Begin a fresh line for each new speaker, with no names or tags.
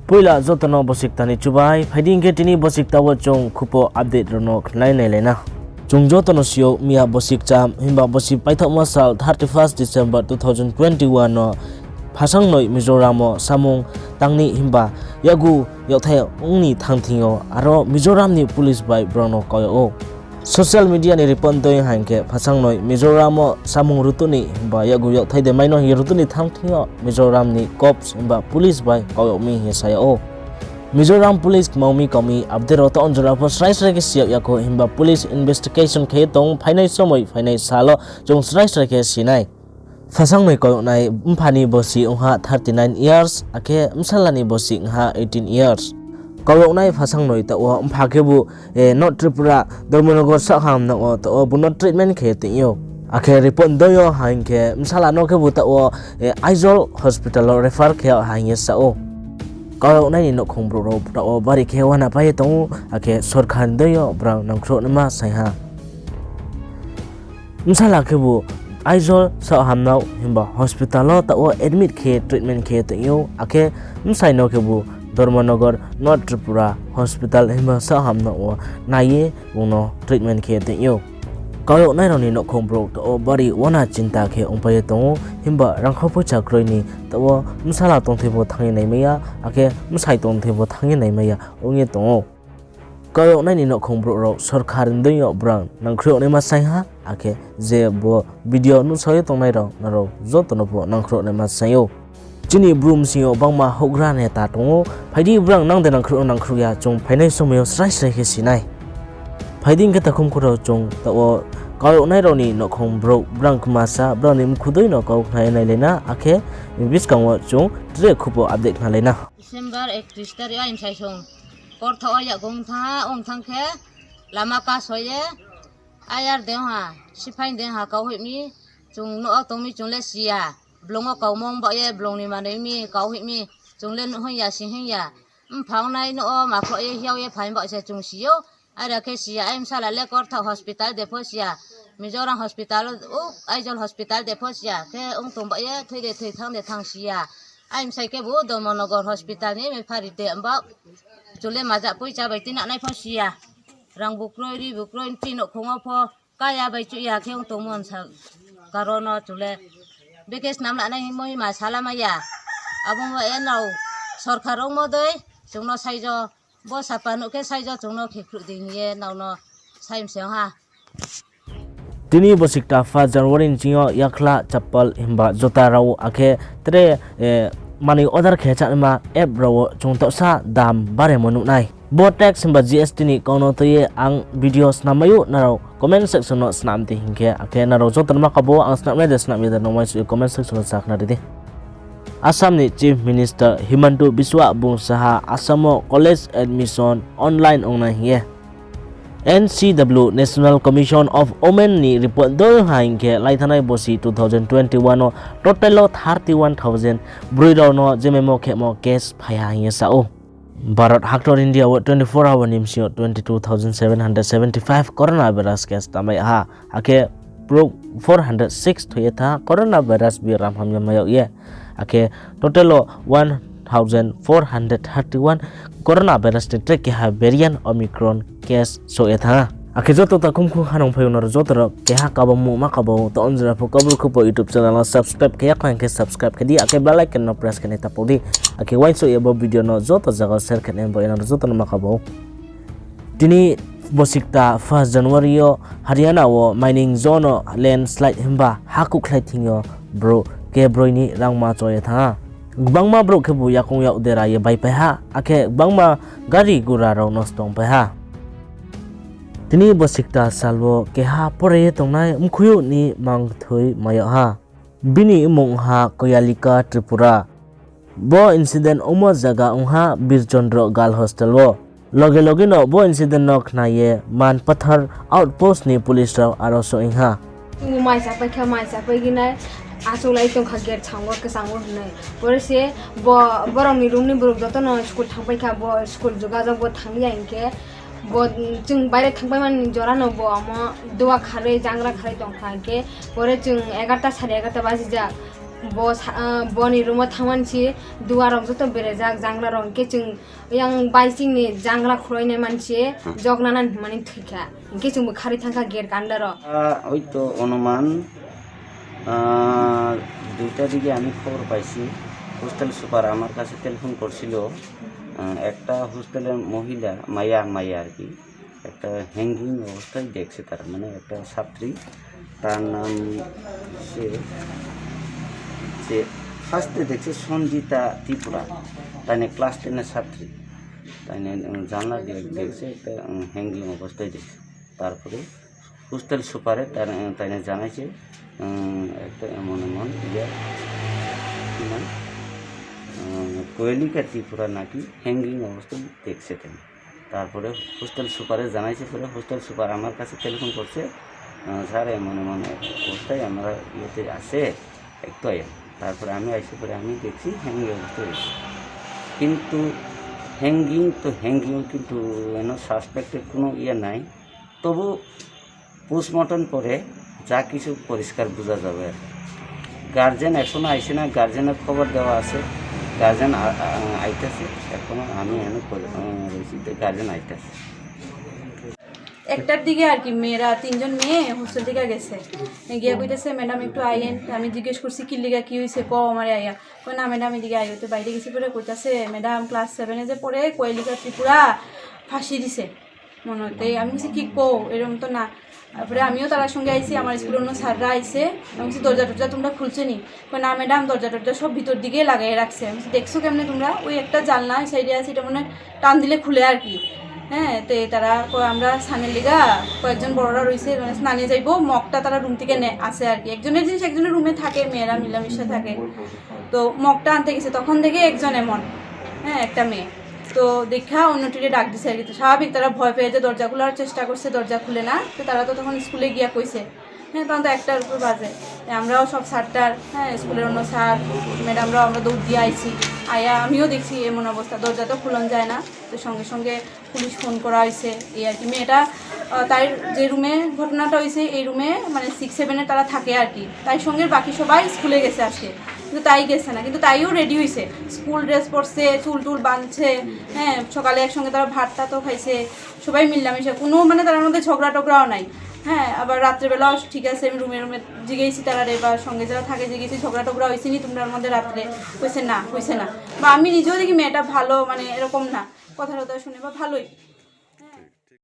Puila zotono bosik tani chubai phading ke tini bosik tawo chong Khupo update rono khnai nei lena chung jotono sio mia bosik cham himba bosik paithok masal 31st December 2021 no phasang noi Mizoram samung tangni himba yagu yothai ongni thangthingyo aro Mizoram ni police bai brono koyo social media ni report doi hanke phasang noi Mizoram samung rutuni himba yagu yothai de maino hi rutuni thangthingyo Mizoram ni cops himba police bai koyo mi he sayo Mizoram police maumi komi update to onjora for srais reke siap yako himba police investigation ke tong phainai somoi phainai salo jong srais reke sinai Fasang noi koyo nai mphani bosi ongha 39 years ake msalani bosi ngha 18 years koyo nai fasang noi ta o mphake not tripura dormonogo sakham na o to bu not treatment ke tinyo ake report doyo hanke msala no ke bu ta o Aizol hospital refer ke hangye sa o koyo nai ni no khombro ro ta o bari ke wana pai to ake sorkhan doyo brang nangkhro nama sai ha msala ke bu Aizol sa hamnau himba hospital ta o admit ke treatment ke tinyo ake msai no ke bu Dormonogo not Tripura hospital himba sa hamnau naye uno treatment ke tinyo koyo nai roni no khombro to o bari wana chinta ke ongpai to himba rangkhopo chakroi ni to o msala tongthebo thangi nai meya ake msai tongthebo thangi nai meya onge to koyo nai ni no khombro ro sarkar ndoyo brang nangkhro ne ma sai ha ake je bo video nu soyo tongnai ro naro jotono bo nangkhro ne ma sayo chini broom sio bangma hogra ne ta tongo phaidi brang nang de nangkhro ya chong phainai someyo srai srai ke sinai phaiding ke takhum khoro chong ta o koyo nai ro ni no khombro brang kmasa bro ni mkhudoi no kau khnai nai lena ake biskangwa chong tre Khupo update na lena
December 31 tari aim sai song kor tho ya gong tha ong thang khe lama ka soye ayar de ha sifain de ha kau mi chung no to mi chung le sia blong kau mong ba ye blong ni ma nei mi kau mi chung le no ya sin hin ya phang nai no ma kho ye hiao ye phain ba se chung sio ara ke sia aim sala le kor tha hospital de phosia Mizoram hospital Aizol hospital de phosia ke ong tum ba ye thoi de thoi thang sia aim sai ke bu Dormonogo hospital ni me phari de amba chule maja pui cha bai tin nai phosia rang bukroi ri bukroi tin no khonga pho kaya bai chu ya kheng to mon sa karono chule bekes nam la nai moi ma sala ma ya abong wa enau sarkar ong mo doi chungno saijo bo sapanu ke saijo chungno khikru ding ye nauno saim se ha
Tini bosikta 1 January jingo yakla chapal himba jota raw ake tre mani order khecha ma app raw chungto sa dam bare monu nai botex himba GST ni kono to ye ang videos namayu naraw comment section no snam ti hingke ake naraw jotan ma kabo ang snam ne snam ye no mai comment section no sakna de Assam ni Chief Minister Himantu Biswa Bung Saha Assamo college admission online ongna hiye NCW National Commission of Women ni report dol haingke laithanai bosi 2021 no total 31,000 bruido no jememo khemo case phaya hiye sao Bharat Haktor India 24 hour nimsio 22,775 coronavirus case tamai ha ake pro 406 thoyetha coronavirus bi ram hamya mayo ye ake total 1,431 coronavirus trek ha variant Omicron case so etha ake joto ta kumku hanong phayunor jotor ke ha kabamu ma kabaw to onjra pho kabul Khupo YouTube channel subscribe ke yakhan ke subscribe ke di ake bell icon no press ke ne tapodi ake wine so ebo video no joto jaga share ke ne bo enor joto ma kabaw tini bosikta 1 January yo Haryana wo mining zone landslide himba haku khlaithingyo bro ke broini rangma choye tha bangma bro ke bu yakong ya udera ye bai pa ha ake bangma gari gura ro nostong pa ha tini bosikta salwo ke ha pore tongnai mkhuyu ni mangthoi maya ha bini mong ha koyalika Tripura bo incident omo jaga ongha Birchandra gal hostel wo loge no bo incident no khnaye man pathar outpost ni police raw aro so ingha
mai sa pa gina asolai tong khager changwa ke sangwa nei pore se bo borong ni room ni borok joto no school thangpai kha bo school joga jog bo thangya inke bo chung baire thangpai man jora no bo amo doa khare jangra khare tong kha ke pore chung 11:30 baji ja boni rumah thaman si dua rong joto berejak jangla rong ke chung yang baising ni jangla khuroi ne manchi jognanan mani thika ke chung khari thangka ger kandaro
ওই তো অনুমান 2টার দিকে আমি খবর পাইছি hostel super আমার কাছে telephone করছিল একটা হোস্টেলের মহিলা মায়া আর কি একটা হ্যাঙ্গিং অবস্থায় দেখছে তার মানে একটা ছাত্রী তার নাম সে ফার্স্টে দেখছে সঞ্জিতা ত্রিপুরা তাই না ক্লাস 10-এর ছাত্রী তাই না জানলা দিয়ে দেখছে একটা হ্যাঙ্গিং অবস্থায় দেখছে তারপরে হোস্টেল সুপারে তাই না জানাইছে একটা এমন কি নাম কোয়েলিকা ত্রিপুরা নাকি হ্যাঙ্গিং অবস্থায় দেখছে তাই তারপরে হোস্টেল সুপারে জানাইছে পরে হোস্টেল সুপার আমার কাছে টেলিফোন করছে স্যার এমন অবস্থায় আমরা ইয়েতে আসে একটু তারপরে আমি আইসে পরে আমি দেখছি হ্যাঙ্গিং অবস্থায় দেখছি কিন্তু হ্যাঙ্গিং কিন্তু সাসপেক্টের কোনো ইয়ে নাই তবু পোস্টমর্টম করে যা কিছু পরিষ্কার বোঝা যাবে আর গার্জেন এখনও আইসে না গার্জেনের খবর দেওয়া আছে গার্জেন আইতেছে এখনও আমি রয়েছি গার্জেন আইতেছে
একটার দিকে আর কি মেয়েরা 3জন মেয়ে হোস্টেল থেকে গেছে গিয়ে কইতেছে ম্যাডাম একটু আইয়েন আমি জিজ্ঞেস করছি কি লিগা কি হয়েছে আমার আইয়া কই না ম্যাডাম এদিকে আই হতে বাইরে গেছি পরে কইতাছে ম্যাডাম ক্লাস 7-এ যে পড়ে কোয়েলিকা ত্রিপুরা ফাঁসি দিছে মনে হতে আমি বলছি কি এরকম তো না তারপরে আমিও তার সঙ্গে আইসি আমার স্কুলের অন্য স্যাররা আইসে আমি বলছি দরজা টরজা তোমরা খুলছে নি না ম্যাডাম দরজা টরজা সব ভিতর দিকে লাগাই রাখছে আমি দেখছো কেমনে তোমরা ওই একটা জানলা সাইডে আছে এটা মনে টান দিলে খুলে আর কি হ্যাঁ তো তারা আমরা স্নানের লিগা কয়েকজন বড়রা রয়েছে মানে স্নানে যাইবো মগটা তারা রুম থেকে আসে আর কি একজনের জিনিস একজনের রুমে থাকে মেয়েরা মিলামিশা থাকে তো মগটা আনতে গেছে তখন থেকে একজন এমন হ্যাঁ একটা মেয়ে তো দেখা অন্যটিরে ডাক দিছে আর কি তো স্বাভাবিক তারা ভয় পেয়ে যে দরজা খোলার চেষ্টা করছে দরজা খুলে না তো তারা তো তখন স্কুলে গিয়া কইছে হ্যাঁ তখন তো 1টার উপর বাজে আমরাও সব স্যারটার হ্যাঁ স্কুলের অন্য স্যার ম্যাডামরাও আমরা দৌড় দিয়ে আইছি আয়া আমিও দেখছি এমন অবস্থা দরজা তো খুলন যায় না তো সঙ্গে সঙ্গে পুলিশ ফোন করা হয়েছে এই আর কি মেয়েটা তাই যে রুমে ঘটনাটা হয়েছে এই রুমে মানে 6-7-এ তারা থাকে আর কি তাই সঙ্গে বাকি সবাই স্কুলে গেছে আসে কিন্তু তাই গেছে না কিন্তু তাইও রেডি হয়েছে স্কুল ড্রেস পরছে চুল টুল বাঁধছে হ্যাঁ সকালে একসঙ্গে তারা ভাতটা তো খাইছে সবাই মিলামিশা কোনো মানে তার মধ্যে ঝগড়া টগড়াও নাই হ্যাঁ আবার রাত্রেবেলাও ঠিক আছে আমি রুমে জিগেছি তারা বা সঙ্গে যারা থাকে জিগেছি ঝগড়া টগড়া হয়েছে নি তোমরা মধ্যে রাত্রে হয়েছে না বা আমি নিজেও দেখি মেয়েটা ভালো মানে এরকম না কথা টথা শুনে বা ভালোই